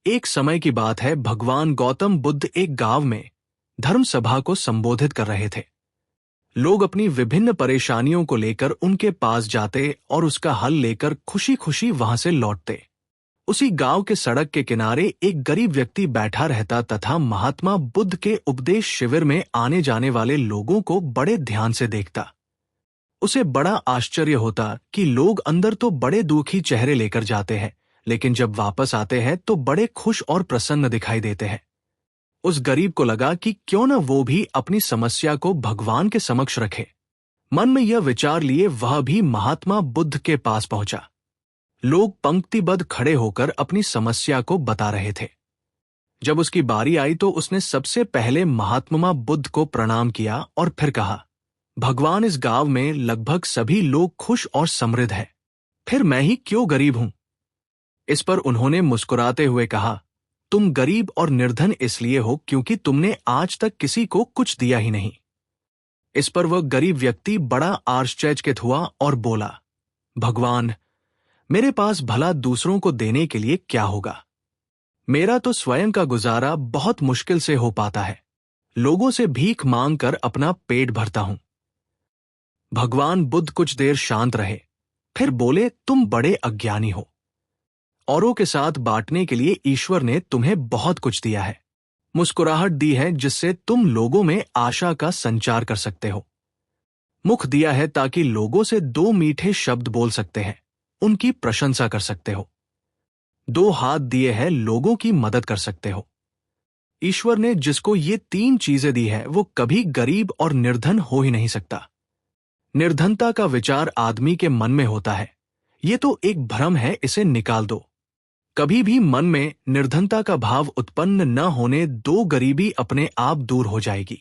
एक समय की बात है, भगवान गौतम बुद्ध एक गांव में धर्म सभा को संबोधित कर रहे थे। लोग अपनी विभिन्न परेशानियों को लेकर उनके पास जाते और उसका हल लेकर खुशी खुशी वहां से लौटते। उसी गांव के सड़क के किनारे एक गरीब व्यक्ति बैठा रहता तथा महात्मा बुद्ध के उपदेश शिविर में आने जाने वाले लोगों को बड़े ध्यान से देखता। उसे बड़ा आश्चर्य होता कि लोग अंदर तो बड़े दुखी चेहरे लेकर जाते हैं, लेकिन जब वापस आते हैं तो बड़े खुश और प्रसन्न दिखाई देते हैं। उस गरीब को लगा कि क्यों न वो भी अपनी समस्या को भगवान के समक्ष रखे। मन में यह विचार लिए वह भी महात्मा बुद्ध के पास पहुंचा। लोग पंक्तिबद्ध खड़े होकर अपनी समस्या को बता रहे थे। जब उसकी बारी आई तो उसने सबसे पहले महात्मा बुद्ध को प्रणाम किया और फिर कहा, भगवान, इस गांव में लगभग सभी लोग खुश और समृद्ध हैं, फिर मैं ही क्यों गरीब हूं? इस पर उन्होंने मुस्कुराते हुए कहा, तुम गरीब और निर्धन इसलिए हो क्योंकि तुमने आज तक किसी को कुछ दिया ही नहीं। इस पर वह गरीब व्यक्ति बड़ा आश्चर्यचकित हुआ और बोला, भगवान, मेरे पास भला दूसरों को देने के लिए क्या होगा? मेरा तो स्वयं का गुजारा बहुत मुश्किल से हो पाता है। लोगों से भीख मांग कर अपना पेट भरता हूं। भगवान बुद्ध कुछ देर शांत रहे, फिर बोले, तुम बड़े अज्ञानी हो। औरों के साथ बांटने के लिए ईश्वर ने तुम्हें बहुत कुछ दिया है, मुस्कुराहट दी है जिससे तुम लोगों में आशा का संचार कर सकते हो, मुख दिया है ताकि लोगों से दो मीठे शब्द बोल सकते हैं, उनकी प्रशंसा कर सकते हो, दो हाथ दिए हैं, लोगों की मदद कर सकते हो। ईश्वर ने जिसको ये तीन चीजें दी है वो कभी गरीब और निर्धन हो ही नहीं सकता। निर्धनता का विचार आदमी के मन में होता है, ये तो एक भ्रम है, इसे निकाल दो। कभी भी मन में निर्धनता का भाव उत्पन्न न होने दो, गरीबी अपने आप दूर हो जाएगी।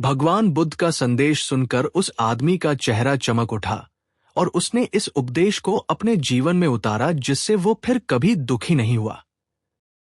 भगवान बुद्ध का संदेश सुनकर उस आदमी का चेहरा चमक उठा और उसने इस उपदेश को अपने जीवन में उतारा, जिससे वो फिर कभी दुखी नहीं हुआ।